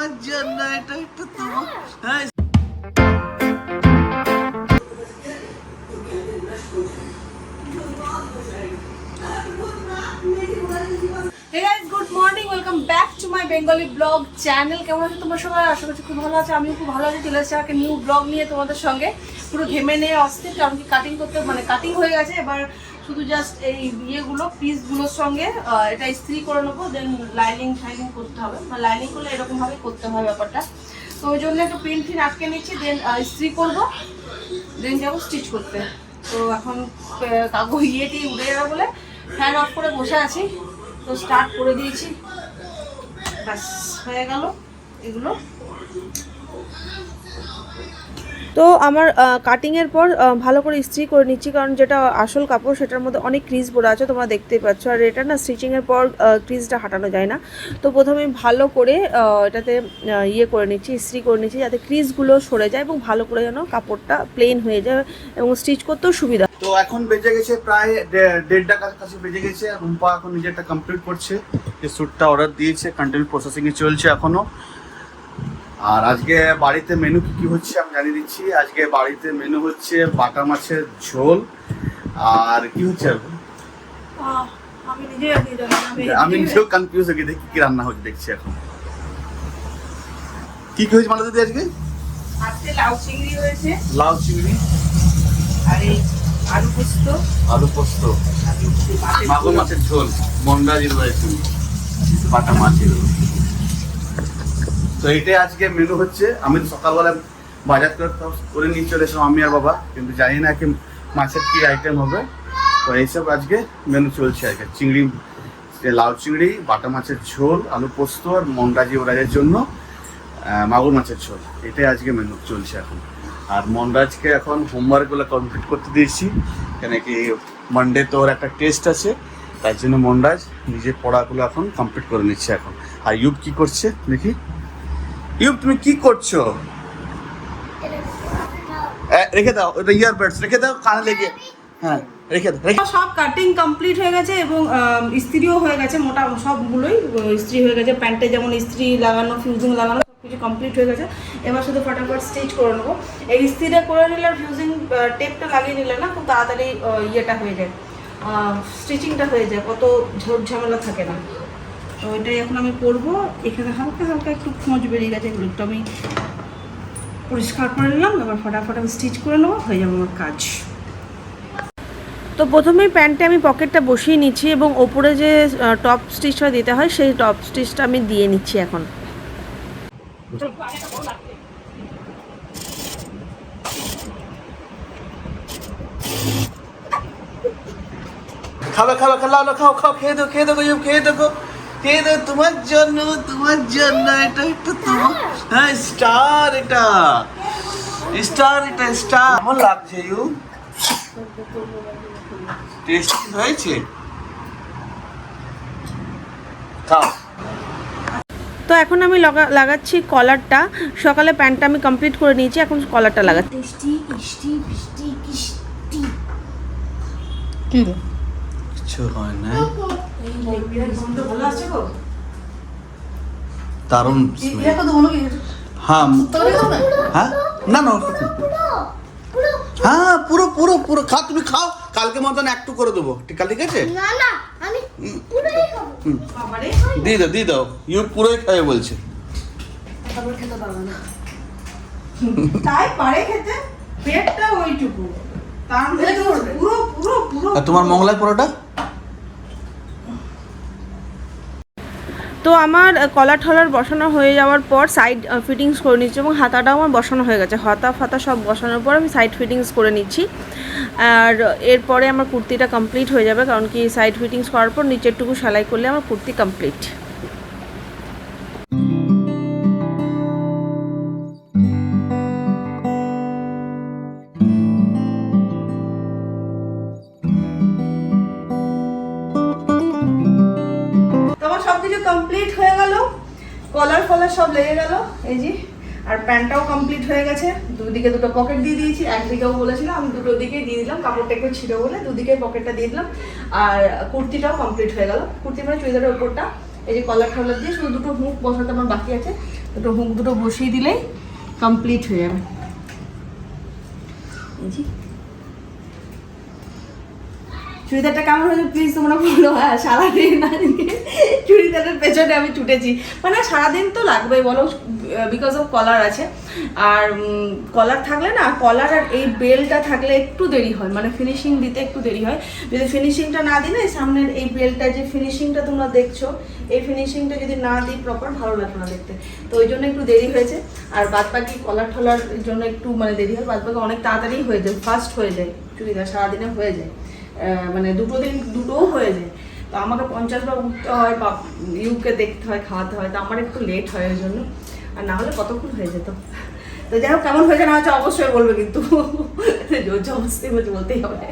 তোমার জন্য, এটা একটু তোমার। হ্যাঁ Hey guys, good morning. Welcome back to my Bengali vlog channel. কেমন আছো তোমরা সবাই? আশা করছি খুব ভালো আছো। আমিও খুব ভালো আছি। চলে এসেছি একটা নিউ ব্লগ নিয়ে তোমাদের সঙ্গে। পুরো ঘেমে নিয়ে অস্থির, কারণ কি কাটিং করতে কাটিং হয়ে গেছে। এবার শুধু জাস্ট এই ইয়েগুলো পিসগুলোর সঙ্গে এটা ইস্ত্রি করে নেবো, দেন লাইনিং করতে হবে। লাইনিং করলে এরকমভাবে করতে হয় ব্যাপারটা। তো ওই জন্য একটু প্রিন্ট ফিন আটকে নিচ্ছি, দেন ইস্ত্রি করবো, দেন যাবো স্টিচ করতে। তো এখন কাগজ ইয়েটি উড়ে যাবে বলে ফ্যান অফ করে বসে আছি। তো স্টার্ট করে দিয়েছি, ব্যাস হয়ে গেল এগুলো। তো আমার কাটিংয়ের পর ভালো করে ইস্ত্রি করে নিচ্ছি, কারণ যেটা আসল কাপড় সেটার মধ্যে অনেক ক্রিজ পড়ে আছে, তোমরা দেখতেই পাচ্ছ। আর এটা না স্টিচিংয়ের পর ক্রিজটা হাঁটানো যায় না। তো প্রথমে ভালো করে এটাতে ইয়ে করে নিচ্ছি, ইস্ত্রি করে নিচ্ছি, যাতে ক্রিজগুলো সরে যায় এবং ভালো করে যেন কাপড়টা প্লেন হয়ে যায় এবং স্টিচ করতেও সুবিধা। তো এখন বেজে গেছে প্রায় 1:30টার কাছাকাছি বেজে গেছে। রুম্পা এখন নিজেরটা কমপ্লিট করছে, যে স্যুটটা অর্ডার দিয়েছে, কন্টিনিউ প্রসেসিংয়ে চলছে এখনো। আর আজকে বাড়িতে মেনু কি হচ্ছে আমি জানিয়ে দিচ্ছি। আজকে বাড়িতে মেনু হচ্ছে বাটা মাছের ঝোল। আর কি হচ্ছে আমি নিজেও কনফিউজ হয়ে দেখি কি রান্না হচ্ছে, দেখছি এখন কি হয়েছে মালা দিদি আজকে। আজকে লাউ চিংড়ি হয়েছে, লাউ চিংড়ি আর এই আলু পোস্ত, মাগুর মাছের ঝোল, মন্ডাজির রয়েছে বাটা মাছের। তো এইটাই আজকে মেনু হচ্ছে। আমি তো সকালবেলা বাজার করে নিয়ে চলে এসলাম আমি আর বাবা, কিন্তু জানি না কি মাছের কি আইটেম হবে। তো এইসব আজকে মেনু চলছে আর কি। চিংড়ি, লাউ চিংড়ি, বাটা মাছের ঝোল, আলু পোস্ত, আর মন্ডাজি ওরাজের জন্য মাগুর মাছের ঝোল। এটাই আজকে মেনু চলছে এখন। আর মন্ডাজকে এখন হোমওয়ার্কগুলো কমপ্লিট করতে দিয়েছি, কেন কি মানডে তো ওর একটা টেস্ট আছে, তার জন্য মন্ডাজ নিজের পড়াগুলো এখন কমপ্লিট করে নিচ্ছে এখন। আর ইউব কি করছে দেখি। ইউব তুমি কি করছো? রেখে দাও ওটা, ইয়ারবাডস রেখে দাও কানে লেগে। হ্যাঁ রেখে দাও। সব কাটিং কমপ্লিট হয়ে গেছে এবং ইস্ত্রিও হয়ে গেছে, মোটা সবগুলোই ইস্ত্রি হয়ে গেছে। প্যান্টে যেমন ইস্ত্রি লাগানো, ফিউজিং লাগানো, সব কিছু কমপ্লিট হয়ে গেছে। এবার শুধু ফটাফট স্টিচ করে নেবো। এই ইস্ত্রিটা করে নিলে আর ফিউজিং টেপটা লাগিয়ে নিলে না খুব তাড়াতাড়ি ইয়েটা হয়ে যায়, স্টিচিংটা হয়ে যায়, কত ঝোট ঝামেলা থাকে না। তো এটাই এখন আমি করবো। এখানে হালকা হালকা একটু খোঁজ বেরিয়ে গেছে, এগুলো একটু আমি পরিষ্কার করে নিলাম। এবার ফটাফট আমি স্টিচ করে নেবো, হয়ে যাবে আমার কাজ। তো প্রথমেই প্যান্টে আমি পকেটটা বসিয়ে নিচ্ছি এবং ওপরে যে টপ স্টিচটা দিতে হয় সেই টপ স্টিচটা আমি দিয়ে নিচ্ছি এখন। খাবে খাও খেয়ে দো খেয়ে দো তোমার জন্য, এটা একটু তোমার। হ্যাঁ স্টার, এটা কেমন লাগছে ইউ? টেস্টি হয়েছে, খাও। তো এখন আমি লাগাচ্ছি কলারটা। সকালে প্যান্টটা আমি কমপ্লিট করে নিয়েছি, এখন কলারটা লাগাচ্ছি। কিছু হয় না, দারুণ। হ্যাঁ হ্যাঁ না হ্যাঁ পুরো পুরো পুরো খা, তুমি খাও। কালকে মতন একটু করে দেবো, ঠিক আছে? দিয়ে দাও ইউ পুরোই খাবে বলছে। তাই পারে খেতে, পেটটা ওইটুকু, তার মধ্যে পুরো পুরো পুরো। আর তোমার মংলায় পরোটা? তো আমার কলার ঠলার বসানো হয়ে যাওয়ার পর সাইড ফিটিংস করে নিচ্ছি এবং হাতাটাও আমার বসানো হয়ে গেছে। হাতা ফাতা সব বসানোর পর আমি সাইড ফিটিংস করে নিচ্ছি। আর এরপরে আমার কুর্তিটা কমপ্লিট হয়ে যাবে, কারণ কি সাইড ফিটিংস করার পর নিচেরটুকু সেলাই করলে আমার কুর্তি কমপ্লিট। কমপ্লিট হয়ে গেল, কলার ফলার সব লেগে গেল এই যে। আর প্যান্টটাও কমপ্লিট হয়ে গেছে, দুদিকে দুটো পকেট দিয়ে দিয়েছি। একদিকেও বলেছিলাম, আমি দুটো দিকেই দিয়ে দিলাম, কাপড়টা একটু ছিঁড়ে বলে দুদিকে পকেটটা দিয়ে দিলাম। আর কুর্তিটাও কমপ্লিট হয়ে গেল। কুর্তি মানে চুড়িদারের ওপরটা এই যে কলার ঠলার দিয়ে শুধু দুটো হুক বসাতে আমার বাকি আছে। দুটো হুক দুটো বসিয়ে দিলেই কমপ্লিট হয়ে যাবে। চুড়িদারটা কেমন হয়েছে প্লিজ তোমরা বলো। হ্যাঁ, সারাদিন আজকে চুড়িদারের পেছনে আমি ছুটেছি, মানে সারাদিন তো লাগবেই বলো, বিকজ অফ কলার আছে। আর কলার থাকলে না, কলার আর এই বেলটা থাকলে একটু দেরি হয়, মানে ফিনিশিং দিতে একটু দেরি হয়। যদি ফিনিশিংটা না দিই না, এই সামনের এই বেলটা যে ফিনিশিংটা তোমরা দেখছো, এই ফিনিশিংটা যদি না দিই প্রপার, ভালো লাগবে না দেখতে। তো ওই জন্য একটু দেরি হয়েছে। আর বাদ বাকি কলার ঠলার জন্য একটু মানে দেরি হয়, বাদ বাকি অনেক তাড়াতাড়ি হয়ে যায়, ফাস্ট হয়ে যায় চুড়িদার, সারাদিনে হয়ে যায়, মানে দুটোও হয়ে যায়। তো আমাকে 50 বার উঠতে হয় বা ইউকে দেখতে হয়, খাওয়াতে হয়, তো আমার একটু লেট হয় ওই জন্য, আর না হলে কতক্ষণ হয়ে যেত। তো যাই হোক, কেমন হয়েছে না হয়েছে অবশ্যই বলবে, কিন্তু জোর জবরদস্তি বলতেই হবে।